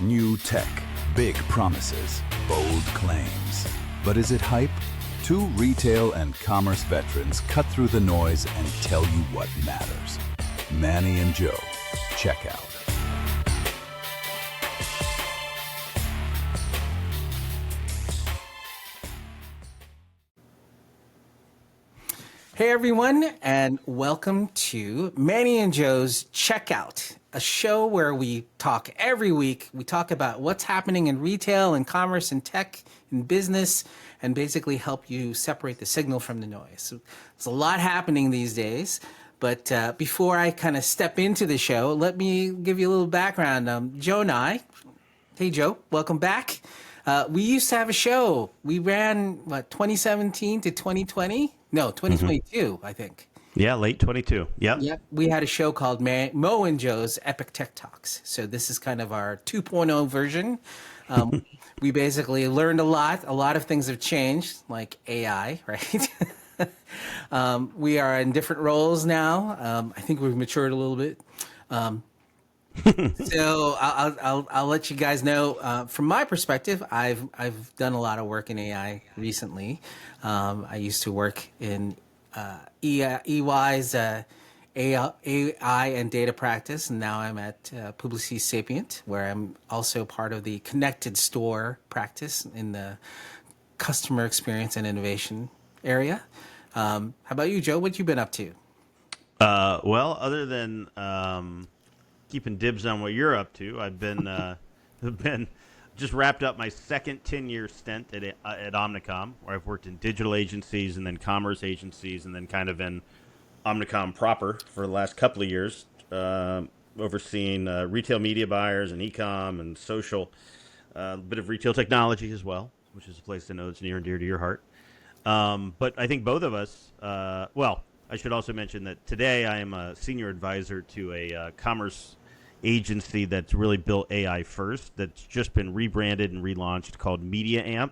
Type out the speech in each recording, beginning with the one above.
New tech, big promises, bold claims. But is it hype? Two retail and commerce veterans cut through the noise and tell you what matters. Manny and Joe, check out. Hey everyone, and welcome to Manny and Joe's Checkout, a show where we talk every week. We talk about what's happening in retail and commerce and tech and business, and basically help you separate the signal from the noise. So there's a lot happening these days, but before I kind of step into the show, let me give you a little background. Joe and I, hey Joe, welcome back. We used to have a show. We ran, 2017 to 2020? No, 2022, I think. Yeah, late 22. Yep. Yep. We had a show called Mo and Joe's Epic Tech Talks. So this is kind of our 2.0 version. We basically learned a lot. A lot of things have changed, like AI, right? We are in different roles now. I think we've matured a little bit. So I'll let you guys know. From my perspective, I've done a lot of work in AI recently. I used to work in EY's AI and data practice, and now I'm at Publicis Sapient, where I'm also part of the connected store practice in the customer experience and innovation area. How about you, Joe? What you been up to? Well, other than keeping dibs on what you're up to, I've been just wrapped up my second 10-year stint at Omnicom, where I've worked in digital agencies and then commerce agencies and then kind of in Omnicom proper for the last couple of years, overseeing retail media buyers and e-com and social, a bit of retail technology as well, which is a place I know that's near and dear to your heart. But I think both of us, I should also mention that today I am a senior advisor to a commerce agency that's really built AI first, that's just been rebranded and relaunched, called Media Amp.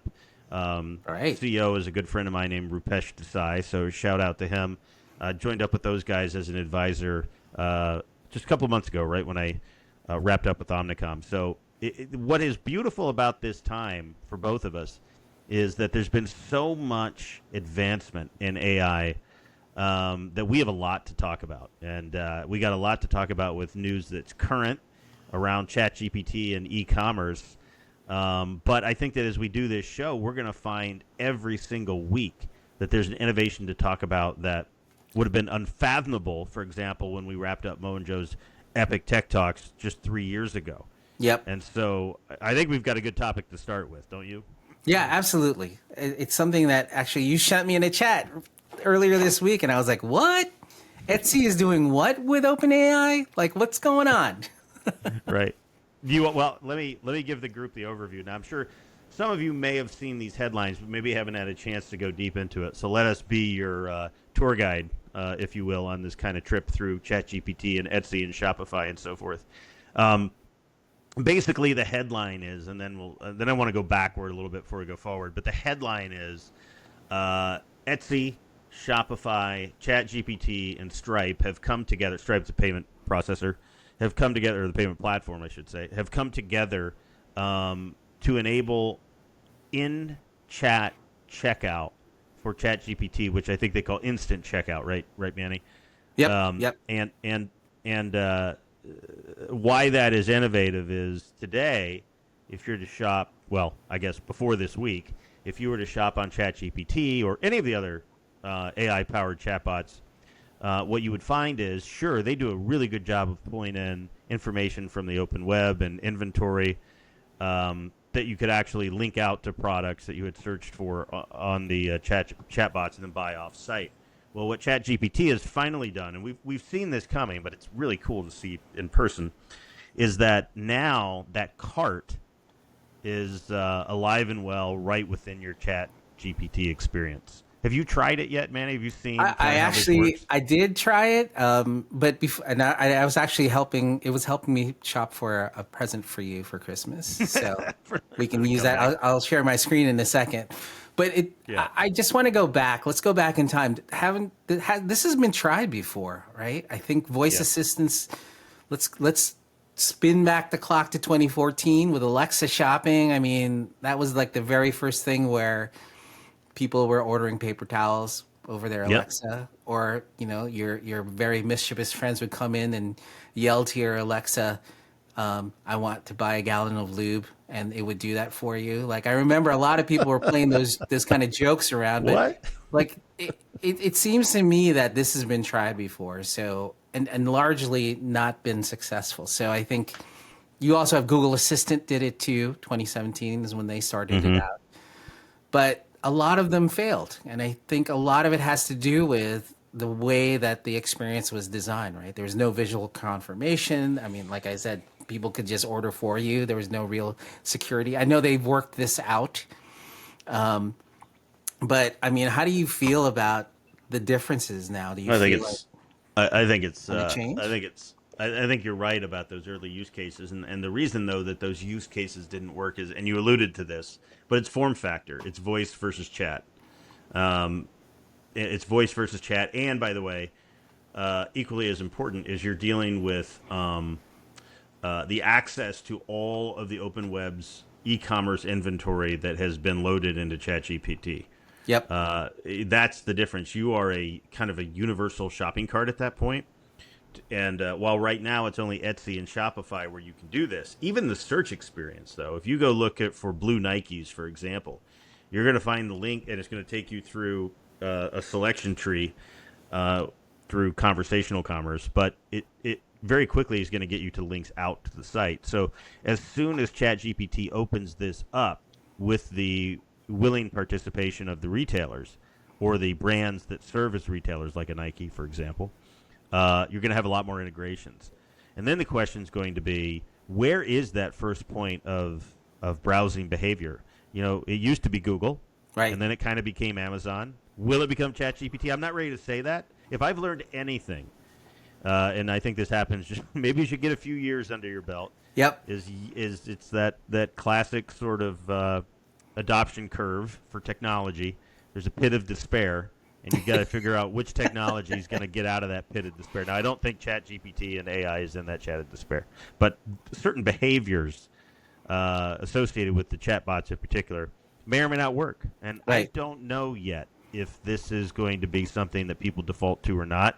Right. CEO is a good friend of mine named Rupesh Desai, so shout out to him. Joined up with those guys as an advisor just a couple of months ago, right when I wrapped up with Omnicom. So what is beautiful about this time for both of us is that there's been so much advancement in AI that we have a lot to talk about. And we got a lot to talk about with news that's current around ChatGPT and e-commerce. But I think that as we do this show, we're going to find every single week that there's an innovation to talk about that would have been unfathomable, for example, when we wrapped up Mo and Joe's Epic Tech Talks just 3 years ago. Yep. And so I think we've got a good topic to start with, don't you? Yeah, absolutely. It's something that actually you sent me in a chat earlier this week, and I was like, what? Etsy is doing what with OpenAI? Like, what's going on? Right. Let me give the group the overview. Now, I'm sure some of you may have seen these headlines, but maybe haven't had a chance to go deep into it. So let us be your tour guide, if you will, on this kind of trip through ChatGPT and Etsy and Shopify and so forth. Basically, the headline is, and then I want to go backward a little bit before we go forward. But the headline is Etsy, Shopify, ChatGPT, and Stripe have come together. Stripe's a payment processor. Have come together, or the payment platform, I should say, have come together to enable in-chat checkout for ChatGPT, which I think they call instant checkout, right, Manny? Yep. Yep. And why that is innovative is today, if you're to shop, well, I guess before this week, if you were to shop on ChatGPT or any of the other AI-powered chatbots, what you would find is, sure, they do a really good job of pulling in information from the open web and inventory that you could actually link out to products that you had searched for on the chatbots and then buy off-site. Well, what ChatGPT has finally done, and we've seen this coming, but it's really cool to see in person, is that now that cart is alive and well right within your ChatGPT experience. Have you tried it yet, Manny? Have you seen? I did try it, but before, and I was actually helping. It was helping me shop for a present for you for Christmas, so we can use that. I'll share my screen in a second. But I just want to go back. Let's go back in time. This has been tried before, right? I think voice assistants. Let's spin back the clock to 2014 with Alexa shopping. I mean, that was like the very first thing where people were ordering paper towels over their Yep. Alexa, or your very mischievous friends would come in and yell to your Alexa, "I want to buy a gallon of lube," and it would do that for you. Like, I remember a lot of people were playing those kind of jokes around, but What? like it seems to me that this has been tried before, so and largely not been successful. So I think you also have Google Assistant did it too. 2017 is when they started it out, but a lot of them failed, and I think a lot of it has to do with the way that the experience was designed. Right, there was no visual confirmation. I mean, like I said, people could just order for you. There was no real security. I know they've worked this out, but I mean, how do you feel about the differences now? Do you I think feel it's. I think it's. Can it change? I think it's. I think you're right about those early use cases, and the reason though that those use cases didn't work is, and you alluded to this, but it's form factor. It's voice versus chat. It's voice versus chat, and by the way, equally as important is you're dealing with the access to all of the open web's e-commerce inventory that has been loaded into ChatGPT. Yep. That's the difference. You are a kind of a universal shopping cart at that point. And while right now it's only Etsy and Shopify where you can do this, even the search experience, though, if you go look at for blue Nikes, for example, you're going to find the link, and it's going to take you through a selection tree through conversational commerce. But it very quickly is going to get you to links out to the site. So as soon as ChatGPT opens this up with the willing participation of the retailers or the brands that serve as retailers, like a Nike, for example, you're going to have a lot more integrations. And then the question is going to be, where is that first point of browsing behavior? You know, it used to be Google, Right. and then it kind of became Amazon. Will it become ChatGPT? I'm not ready to say that. If I've learned anything, and I think this happens, just maybe you should get a few years under your belt. Yep. Is it's that classic sort of adoption curve for technology. There's a pit of despair, and you've got to figure out which technology is going to get out of that pit of despair. Now, I don't think ChatGPT and AI is in that chat of despair, but certain behaviors associated with the chatbots in particular may or may not work. And I Right. don't know yet if this is going to be something that people default to or not.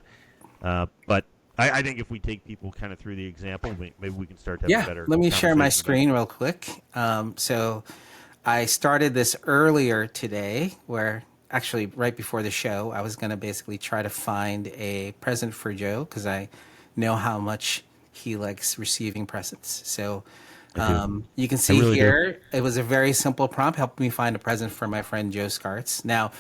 But I think if we take people kind of through the example, maybe we can start to have a better Let me share my conversation about it. screen real quick. So I started this earlier today, where actually right before the show, I was going to basically try to find a present for Joe because I know how much he likes receiving presents. So you can see really do. here, it was a very simple prompt, helped me find a present for my friend Joe Scarts. Now,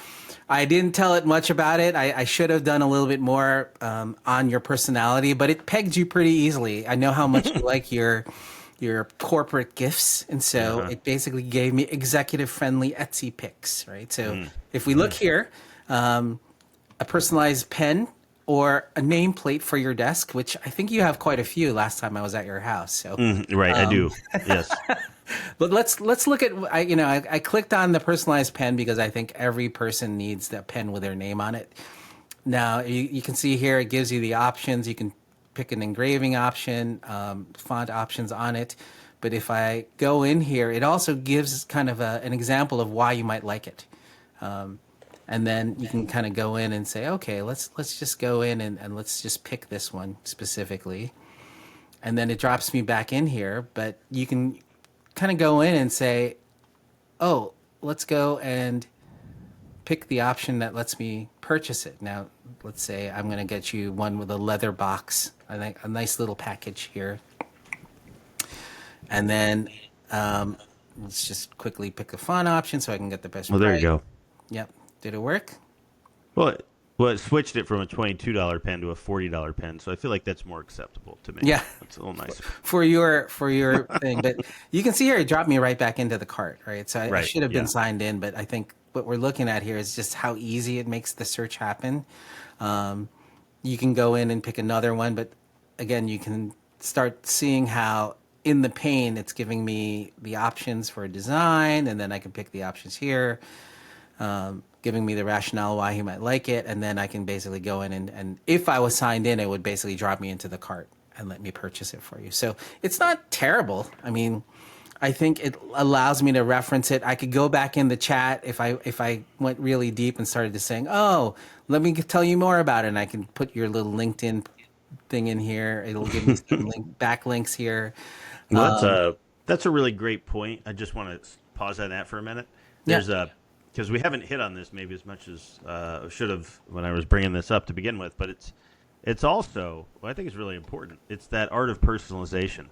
I didn't tell it much about it. I should have done a little bit more on your personality, but it pegged you pretty easily. I know how much you like your corporate gifts, and so it basically gave me executive-friendly Etsy picks, right? So if we look here, a personalized pen or a nameplate for your desk, which I think you have quite a few last time I was at your house. So Right, I do. Yes. but let's look at I clicked on the personalized pen because I think every person needs that pen with their name on it. Now you can see here it gives you the options. You can pick an engraving option, font options on it. But if I go in here, it also gives kind of an example of why you might like it. And then you can kind of go in and say, okay, let's just go in and let's just pick this one specifically. And then it drops me back in here, but you can kind of go in and say, oh, let's go and pick the option that lets me purchase it. Now, let's say I'm going to get you one with a leather box, I think a nice little package here. And then let's just quickly pick a font option so I can get the best Well, there you price. go. Yep. Did it work? Well, it switched it from a $22 pen to a $40 pen, so I feel like that's more acceptable to me. Yeah. That's a little nicer. For your thing. But you can see here it dropped me right back into the cart, right? So I Right, should have been yeah. signed in, but I think what we're looking at here is just how easy it makes the search happen. You can go in and pick another one, but again, you can start seeing how in the pane it's giving me the options for design, and then I can pick the options here, giving me the rationale why he might like it, and then I can basically go in and if I was signed in, it would basically drop me into the cart. and let me purchase it for you. So it's not terrible. I mean, I think it allows me to reference it. I could go back in the chat if I went really deep and started to saying, oh, let me tell you more about it. And I can put your little LinkedIn thing in here. It'll give me some backlinks here. Well, that's a really great point. I just want to pause on that for a minute. Yeah. There's a because we haven't hit on this maybe as much as should have when I was bringing this up to begin with, but it's also what I think is really important. It's that art of personalization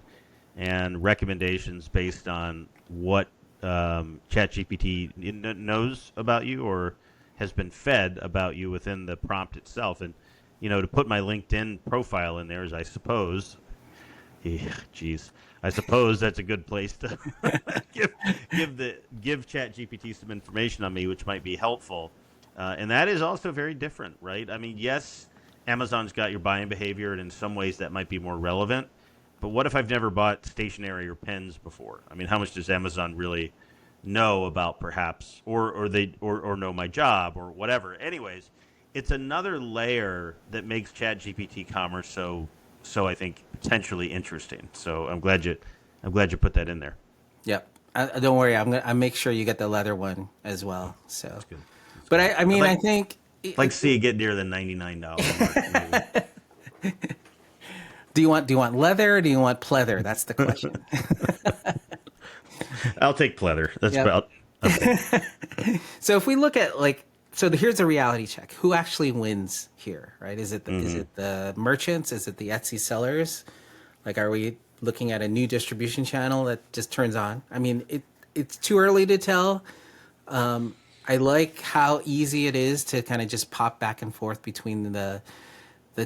and recommendations based on what ChatGPT knows about you or has been fed about you within the prompt itself. And to put my LinkedIn profile in there is, I suppose, I suppose that's a good place to give ChatGPT some information on me, which might be helpful. And that is also very different, right? I mean, yes, Amazon's got your buying behavior, and in some ways that might be more relevant. But what if I've never bought stationery or pens before? I mean, how much does Amazon really know about perhaps, or know my job or whatever? Anyways, it's another layer that makes ChatGPT commerce so I think potentially interesting. So I'm glad you put that in there. Yep. Don't worry. I make sure you get the leather one as well. So, That's good. But I mean, I think see you get near the $99 mark. Do you want leather or do you want pleather? That's the question. I'll take pleather. That's Yep. about. So if we look at here's a reality check. Who actually wins here, right? Is it the merchants? Is it the Etsy sellers? Like, are we looking at a new distribution channel that just turns on? I mean, it's too early to tell. I like how easy it is to kind of just pop back and forth between the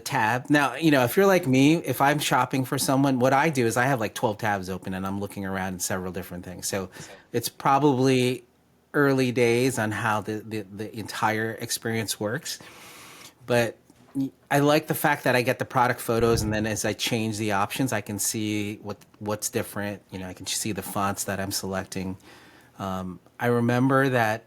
tab. Now, if you're like me, if I'm shopping for someone, what I do is I have like 12 tabs open and I'm looking around at several different things. So it's probably early days on how the entire experience works. But I like the fact that I get the product photos, and then as I change the options, I can see what's different. I can see the fonts that I'm selecting. I remember that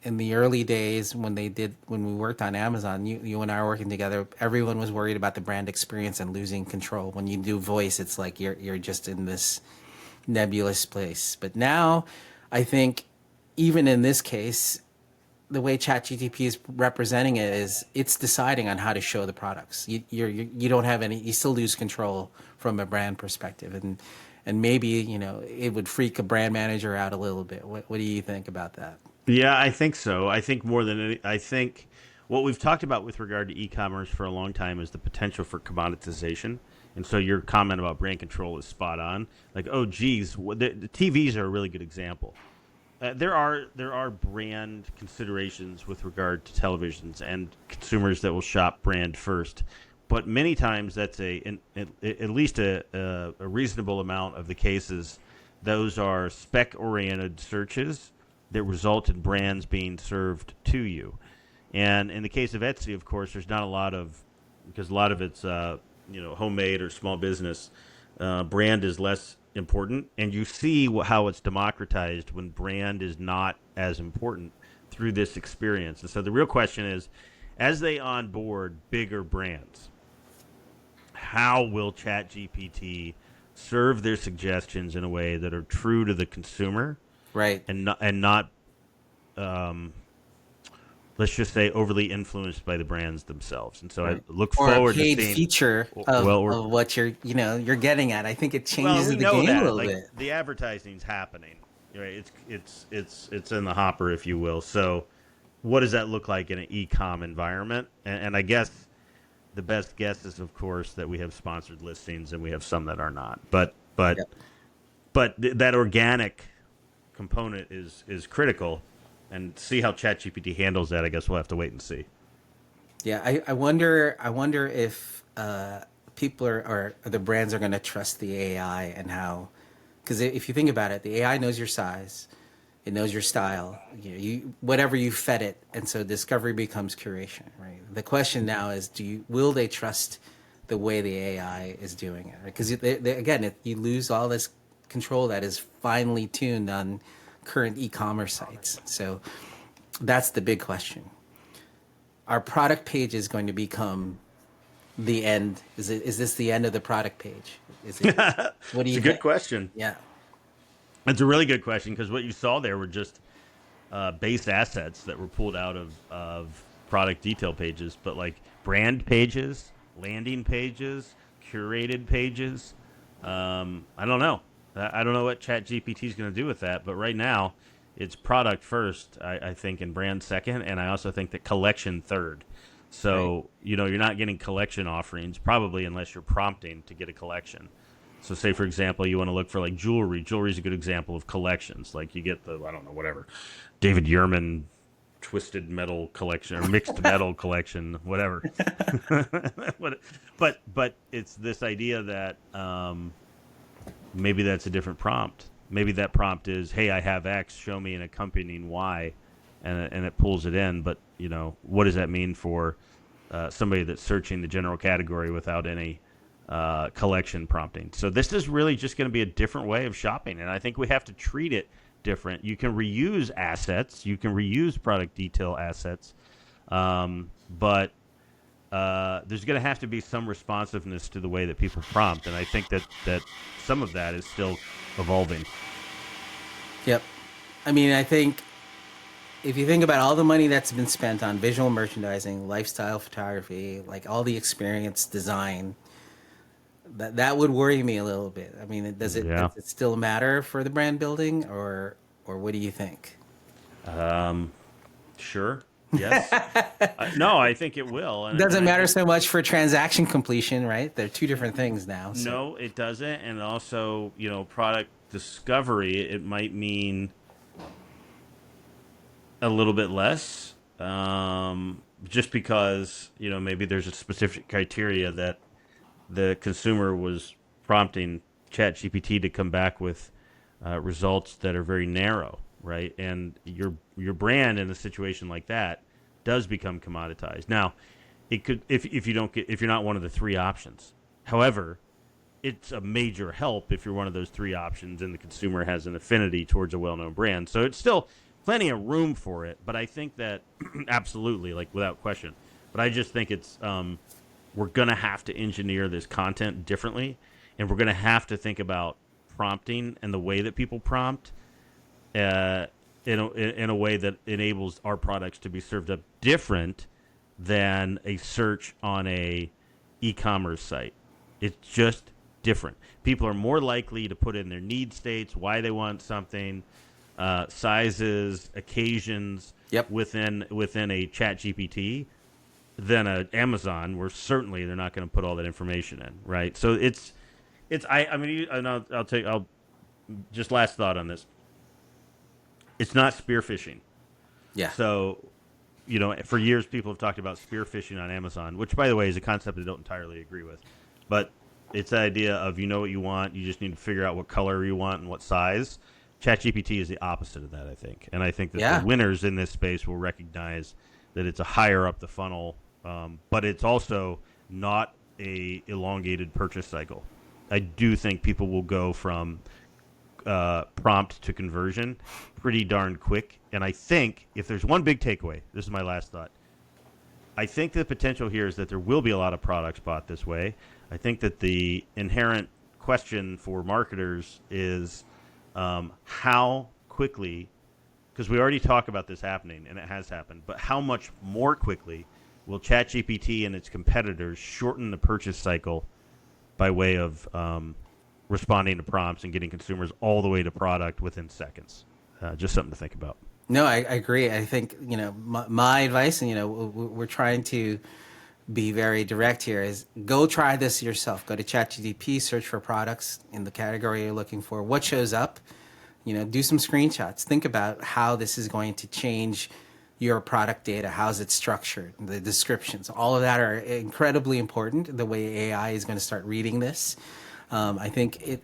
in the early days when we worked on Amazon, you and I were working together, everyone was worried about the brand experience and losing control. When you do voice, it's like you're just in this nebulous place. But now I think even in this case, the way ChatGPT is representing it is it's deciding on how to show the products. You don't have any, you still lose control from a brand perspective. And maybe, it would freak a brand manager out a little bit. What do you think about that? Yeah, I think so. I think more than any, I think what we've talked about with regard to e-commerce for a long time is the potential for commoditization. And so your comment about brand control is spot on. Like, oh, geez, the TVs are a really good example. There are brand considerations with regard to televisions and consumers that will shop brand first. But many times that's at least a reasonable amount of the cases, those are spec-oriented searches that result in brands being served to you. And in the case of Etsy, of course, there's not a lot of, because a lot of it's homemade or small business. Brand is less important, and you see how it's democratized when brand is not as important through this experience. And so the real question is, as they onboard bigger brands, how will ChatGPT serve their suggestions in a way that are true to the consumer, right? And not let's just say overly influenced by the brands themselves. And so I look forward to seeing a paid feature of what you're getting at. I think it changes the game a little bit. The advertising's happening, right? It's in the hopper, if you will. So what does that look like in an e-com environment? And I guess the best guess is, of course, that we have sponsored listings and we have some that are not. But that organic component is critical. And see how ChatGPT handles that. I guess we'll have to wait and see. Yeah, I wonder if people or the brands are going to trust the AI and how, because if you think about it, the AI knows your size, it knows your style, whatever you fed it, and so discovery becomes curation, right? The question now is, will they trust the way the AI is doing it? Because again, you lose all this control that is finely tuned on current e-commerce sites. So that's the big question. Our product page is going to become the end? Is this the end of the product page? Is it? What do It's you a good think? question. Yeah. It's a really good question because what you saw there were just base assets that were pulled out of product detail pages, but like brand pages, landing pages, curated pages. I don't know. I don't know what ChatGPT is going to do with that, but right now it's product first, I think, and brand second, and I also think that collection third. Right. So, you're not getting collection offerings probably unless you're prompting to get a collection. So, say for example, you want to look for like jewelry. Jewelry is a good example of collections. Like you get the I don't know whatever, David Yurman twisted metal collection or mixed metal collection, whatever. but it's this idea that maybe that's a different prompt. Maybe that prompt is, "Hey, I have X. Show me an accompanying Y," and it pulls it in. But what does that mean for somebody that's searching the general category without any collection prompting? So this is really just going to be a different way of shopping, and I think we have to treat it different. You can reuse assets, you can reuse product detail assets, but there's going to have to be some responsiveness to the way that people prompt, and I think that some of that is still evolving. Yep. I mean, I think if you think about all the money that's been spent on visual merchandising, lifestyle photography, like all the experience design, that would worry me a little bit. I mean, Yeah. does it still matter for the brand building, or what do you think? Sure. Yes. No, I think it will. It And doesn't I matter think, so much for transaction completion, right? They're two different things now. So no, it doesn't. And also, product discovery, it might mean a little bit less, just because, maybe there's a specific criteria that the consumer was prompting ChatGPT to come back with results that are very narrow, right? And your brand in a situation like that does become commoditized. Now, it could if you don't get if you're not one of the three options. However, it's a major help if you're one of those three options and the consumer has an affinity towards a well-known brand. So it's still plenty of room for it, but I think that absolutely, like without question. But I just think it's we're going to have to engineer this content differently, and we're going to have to think about prompting and the way that people prompt in a way that enables our products to be served up different than a search on a e-commerce site. It's just different. People are more likely to put in their need states, why they want something, sizes, occasions Yep. within a ChatGPT than a Amazon, where certainly they're not going to put all that information in, right? So it's I mean, and I'll just last thought on this. It's not spear phishing. yeah. So, for years people have talked about spear phishing on Amazon, which, by the way, is a concept I don't entirely agree with. But it's the idea of what you want, you just need to figure out what color you want and what size. ChatGPT is the opposite of that, I think. And I think that Yeah. the winners in this space will recognize that it's a higher up the funnel, but it's also not a elongated purchase cycle. I do think people will go from prompt to conversion pretty darn quick. And I think if there's one big takeaway, this is my last thought. I think the potential here is that there will be a lot of products bought this way. I think that the inherent question for marketers is how quickly, because we already talk about this happening, and it has happened, but how much more quickly will ChatGPT and its competitors shorten the purchase cycle by way of responding to prompts and getting consumers all the way to product within seconds? Just something to think about. No, I agree. I think, my advice, and, we're trying to be very direct here, is go try this yourself. Go to ChatGPT, search for products in the category you're looking for. What shows up? Do some screenshots. Think about how this is going to change your product data. How's it structured? The descriptions. All of that are incredibly important. The way AI is going to start reading this. I think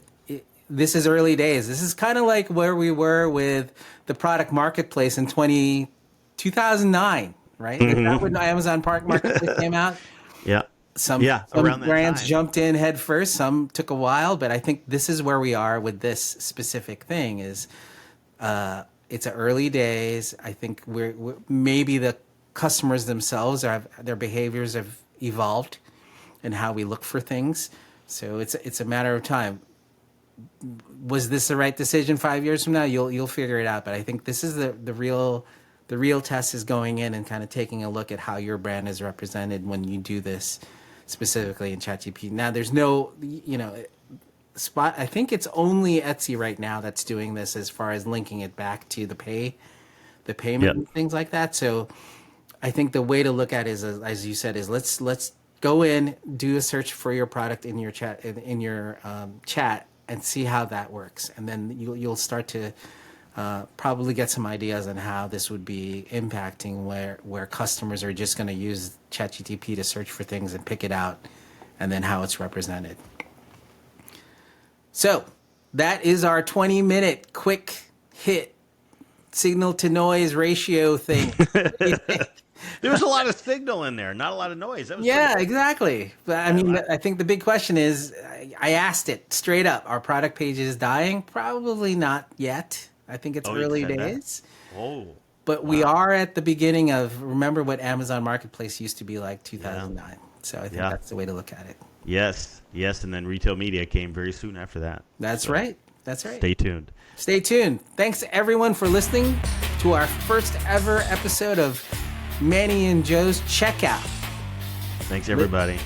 this is early days. This is kind of like where we were with the product marketplace in 2009, right? Is that when Amazon Park Marketplace came out? Yeah. Some Yeah, around that brands time. jumped in head first. Some took a while, but I think this is where we are with this specific thing. Is it's early days. I think we're maybe the customers themselves their behaviors have evolved, and how we look for things. So it's a matter of time. Was this the right decision 5 years from now? You'll figure it out. But I think this is the real test, is going in and kind of taking a look at how your brand is represented when you do this specifically in ChatGPT. Now, there's no, spot. I think it's only Etsy right now that's doing this as far as linking it back to the payment and things like that. So I think the way to look at it is, as you said, is let's go in, do a search for your product in your chat, chat, and see how that works. And then you'll start to probably get some ideas on how this would be impacting where customers are just going to use ChatGPT to search for things and pick it out, and then how it's represented. So that is our 20-minute quick hit signal to noise ratio thing. There was a lot of signal in there, not a lot of noise. That was exactly. But I mean, I think the big question is, I asked it straight up: are product pages dying? Probably not yet. I think it's early days. But we are at the beginning of, remember what Amazon Marketplace used to be like 2009. Yeah. So I think that's the way to look at it. Yes, and then retail media came very soon after that. That's right. Stay tuned. Stay tuned. Thanks everyone for listening to our first ever episode of Manny and Joe's Checkout. Thanks everybody.